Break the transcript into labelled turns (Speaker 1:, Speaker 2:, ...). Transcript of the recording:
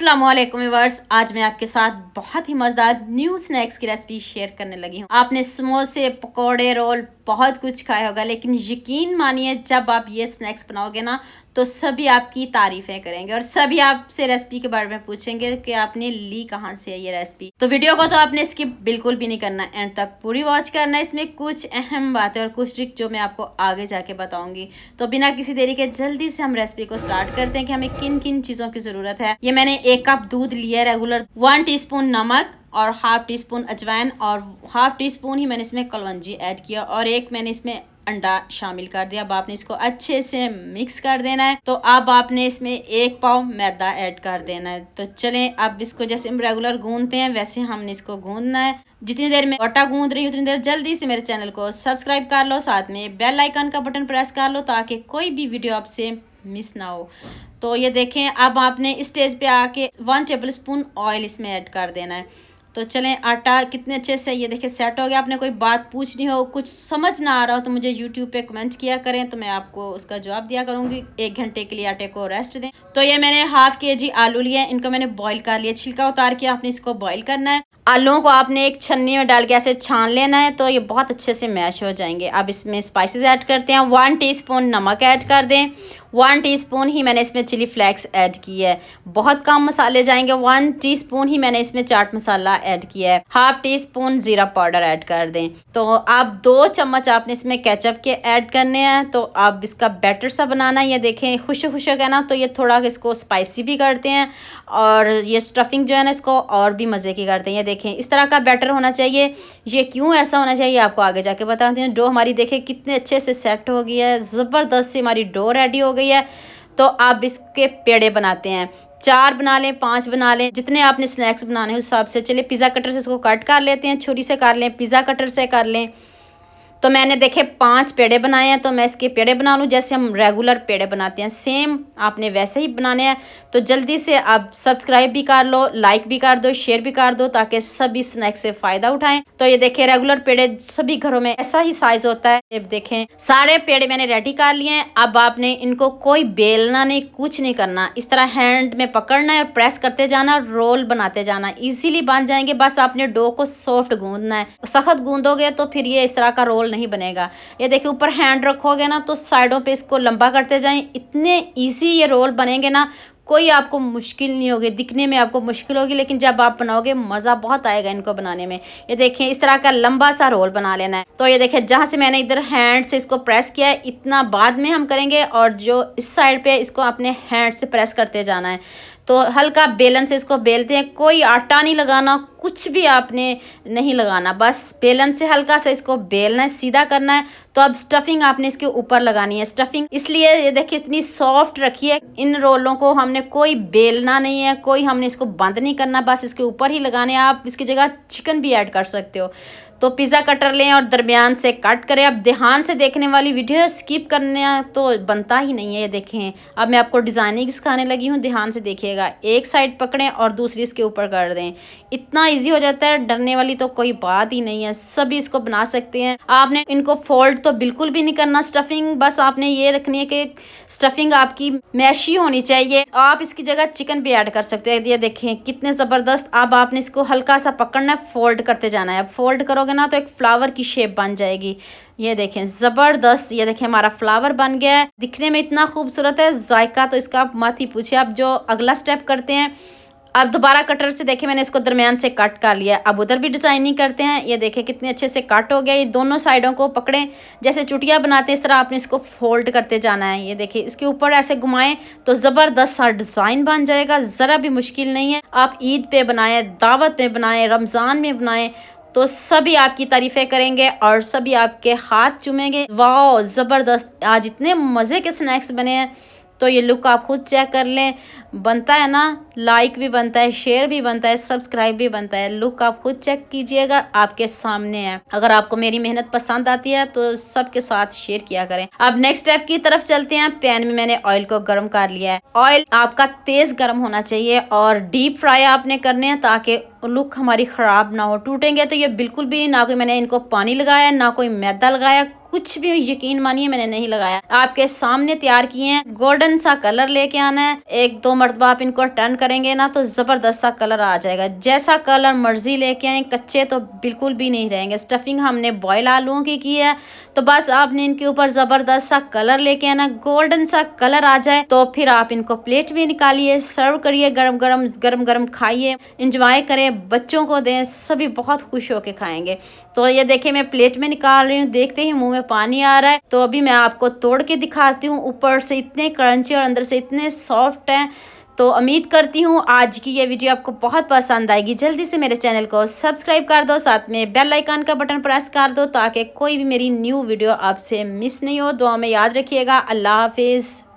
Speaker 1: अस्सलाम वालेकुम व्यूअर्स, आज मैं आपके साथ बहुत ही मज़ेदार न्यू स्नैक्स की रेसिपी शेयर करने लगी हूँ। आपने समोसे, पकोड़े, रोल बहुत कुछ खाया होगा, लेकिन यकीन मानिए जब आप ये स्नैक्स बनाओगे ना तो सभी आपकी तारीफ़ें करेंगे और सभी आपसे रेसिपी के बारे में पूछेंगे कि आपने ली कहाँ से है ये रेसिपी। तो वीडियो को तो आपने स्किप बिल्कुल भी नहीं करना, एंड तक पूरी वॉच करना। इसमें कुछ अहम बातें और कुछ ट्रिक जो मैं आपको आगे जाके बताऊंगी। तो बिना किसी देरी के जल्दी से हम रेसिपी को स्टार्ट करते हैं कि हमें किन किन चीज़ों की ज़रूरत है। ये मैंने 1 कप दूध लिया रेगुलर, 1 टीस्पून नमक और हाफ टी स्पून अजवाइन और हाफ टी स्पून ही मैंने इसमें कलौंजी ऐड किया और एक मैंने इसमें अंडा शामिल कर दिया। अब आपने इसको अच्छे से मिक्स कर देना है। तो अब आपने इसमें 1 पाव मैदा ऐड कर देना है। तो चलें, अब इसको जैसे हम रेगुलर गूंदते हैं वैसे हमने इसको गूंदना है। जितनी देर में आटा गूंद रही हूँ उतनी देर जल्दी से मेरे चैनल को सब्सक्राइब कर लो, साथ में बेल आइकन का बटन प्रेस कर लो ताकि कोई भी वीडियो आपसे मिस ना हो। तो ये देखें, अब आपने इस स्टेज पे आके 1 टेबल स्पून ऑयल इसमें ऐड कर देना है। तो चलें, आटा कितने अच्छे से ये देखिए सेट हो गया। आपने कोई बात पूछनी हो, कुछ समझ ना आ रहा हो तो मुझे यूट्यूब पे कमेंट किया करें, तो मैं आपको उसका जवाब दिया करूँगी। 1 घंटे के लिए आटे को रेस्ट दें। तो ये मैंने हाफ केजी आलू लिए, इनको मैंने बॉईल कर लिया, छिलका उतार के आपने इसको बॉईल करना है। आलूओं को आपने एक छन्नी में डाल के ऐसे छान लेना है तो ये बहुत अच्छे से मैश हो जाएंगे। अब इसमें स्पाइसेस ऐड करते हैं। 1 टीस्पून नमक ऐड कर दें। 1 टीस्पून ही मैंने इसमें चिली फ्लेक्स ऐड किया है, बहुत कम मसाले जाएंगे। 1 टीस्पून ही मैंने इसमें चाट मसाला ऐड किया है। हाफ टी स्पून जीरा पाउडर ऐड कर दें। तो अब 2 चम्मच आपने इसमें केचप के ऐड करने हैं। तो अब इसका बैटर सा बनाना है। ये देखें खुश है ना, तो ये थोड़ा इसको स्पाइसी भी करते हैं और ये स्टफिंग जो है ना इसको और भी मज़े की करते हैं। ये देखें इस तरह का बैटर होना चाहिए। ये क्यों ऐसा होना चाहिए आपको आगे जाके बताते हैं। डो हमारी देखें कितने अच्छे से सेट हो गया है, ज़बरदस्त सी हमारी डो रेडी हो गई है। तो अब इसके पेड़े बनाते हैं। 4 बना लें, 5 बना लें, जितने आपने स्नैक्स बनाने उस हिसाब से। चलिए पिज़्ज़ा कटर से इसको कट कर लेते हैं, छुरी से कर लें, पिज़्ज़ा कटर से कर लें। तो मैंने देखे 5 पेड़े बनाए हैं, तो मैं इसके पेड़े बना लूँ जैसे हम रेगुलर पेड़े बनाते हैं, सेम आपने वैसे ही बनाने हैं। तो जल्दी से आप सब्सक्राइब भी कर लो, लाइक भी कर दो, शेयर भी कर दो ताकि सभी स्नैक्स से फ़ायदा उठाएं। तो ये देखें रेगुलर पेड़े सभी घरों में ऐसा ही साइज़ होता है। ये देखें सारे पेड़े मैंने रेडी कर लिए हैं। अब आपने इनको कोई बेलना नहीं, कुछ नहीं करना, इस तरह हैंड में पकड़ना है और प्रेस करते जाना, रोल बनाते जाना, इजीली बन जाएंगे। बस आपने डो को सॉफ्ट गूंदना है, सख्त गूंदोगे तो फिर ये इस तरह का रोल नहीं बनेगा। ये देखिए ऊपर हैंड रखोगे ना तो साइडों पे इसको लंबा करते जाएं, इतने इजी ये रोल बनेंगे ना, कोई आपको मुश्किल नहीं होगी। दिखने में आपको मुश्किल होगी लेकिन जब आप बनाओगे मज़ा बहुत आएगा इनको बनाने में। ये देखें इस तरह का लंबा सा रोल बना लेना है। तो ये देखें जहाँ से मैंने इधर हैंड से इसको प्रेस किया है इतना बाद में हम करेंगे, और जो इस साइड पे इसको अपने हैंड से प्रेस करते जाना है। तो हल्का बेलन से इसको बेलते हैं, कोई आटा नहीं लगाना, कुछ भी आपने नहीं लगाना, बस बेलन से हल्का सा इसको बेलना है, सीधा करना है। तो अब स्टफिंग आपने इसके ऊपर लगानी है। स्टफिंग इसलिए ये देखिए इतनी सॉफ्ट रखी है। इन रोलों को हमने कोई बेलना नहीं है, कोई हमने इसको बंद नहीं करना, बस इसके ऊपर ही लगाने हैं। आप इसकी जगह चिकन भी ऐड कर सकते हो। तो पिज़्ज़ा कटर लें और दरमियान से कट करें। अब ध्यान से देखने वाली वीडियो, स्किप करने तो बनता ही नहीं है। ये देखें अब मैं आपको डिज़ाइनिंग सिखाने लगी हूँ, ध्यान से देखिएगा। एक साइड पकड़ें और दूसरी इसके ऊपर कर दें, इतना इजी हो जाता है, डरने वाली तो कोई बात ही नहीं है, सभी इसको बना सकते हैं। आपने इनको फोल्ड तो बिल्कुल भी नहीं करना। स्टफिंग बस आपने ये रखनी है कि स्टफिंग आपकी मैशी होनी चाहिए। आप इसकी जगह चिकन भी ऐड कर सकते हैं। ये देखें कितने ज़बरदस्त। अब आपने इसको हल्का सा पकड़ना है, फोल्ड करते जाना है। अब फोल्ड करोगे ना तो एक फ्लावर की शेप बन जाएगी। ये देखें ज़बरदस्त। ये देखें हमारा फ्लावर बन गया है, दिखने में इतना खूबसूरत है, जायका तो इसका आप मत ही पूछिए। अब जो अगला स्टेप करते हैं, अब दोबारा कटर से देखें मैंने इसको दरमियान से कट कर लिया। अब उधर भी डिज़ाइनिंग करते हैं। ये देखें कितने अच्छे से कट हो गया। ये दोनों साइडों को पकड़ें, जैसे चुटिया बनाते हैं इस तरह आपने इसको फोल्ड करते जाना है। ये देखिए इसके ऊपर ऐसे घुमाएं तो ज़बरदस्त सा डिज़ाइन बन जाएगा, ज़रा भी मुश्किल नहीं है। आप ईद पे बनाएं, दावत में बनाएं, रमज़ान में बनाएं, तो सभी आपकी तारीफ़ें करेंगे और सभी आपके हाथ चूमेंगे। वाह ज़बरदस्त, आज इतने मज़े के स्नैक्स बने हैं। तो ये लुक आप खुद चेक कर लें, बनता है ना, लाइक भी बनता है, शेयर भी बनता है, सब्सक्राइब भी बनता है। लुक आप खुद चेक कीजिएगा, आपके सामने है। अगर आपको मेरी मेहनत पसंद आती है तो सबके साथ शेयर किया करें। अब नेक्स्ट स्टेप की तरफ चलते हैं। पैन में मैंने ऑयल को गर्म कर लिया है। ऑयल आपका तेज़ गर्म होना चाहिए और डीप फ्राई आपने करने हैं ताकि लुक हमारी ख़राब ना हो, टूटेंगे तो ये बिल्कुल भी नहीं। ना कोई मैंने इनको पानी लगाया, ना कोई मैदा लगाया, कुछ भी यकीन मानिए मैंने नहीं लगाया। आपके सामने तैयार किए हैं। गोल्डन सा कलर लेके आना है, 1-2 मरतबा आप इनको टर्न करेंगे ना तो ज़बरदस्त सा कलर आ जाएगा। जैसा कलर मर्ज़ी लेके आएँ, कच्चे तो बिल्कुल भी नहीं रहेंगे। स्टफिंग हमने बॉयल आलूओं की है, तो बस आपने इनके ऊपर ज़बरदस्त सा कलर लेके आना, गोल्डन सा कलर आ जाए तो फिर आप इनको प्लेट में निकालिए, सर्व करिए, गरम गरम खाइए, इंजॉय करें, बच्चों को दें, सभी बहुत खुश होकर खाएंगे। तो ये देखिए मैं प्लेट में निकाल रही हूँ, देखते ही मुंह में पानी आ रहा है। तो अभी मैं आपको तोड़ के दिखाती हूँ, ऊपर से इतने क्रंची और अंदर से इतने सॉफ्ट हैं। तो उम्मीद करती हूँ आज की ये वीडियो आपको बहुत पसंद आएगी। जल्दी से मेरे चैनल को सब्सक्राइब कर दो, साथ में बेल आइकन का बटन प्रेस कर दो ताकि कोई भी मेरी न्यू वीडियो आपसे मिस नहीं हो। दुआ में याद रखिएगा। अल्लाह हाफिज़।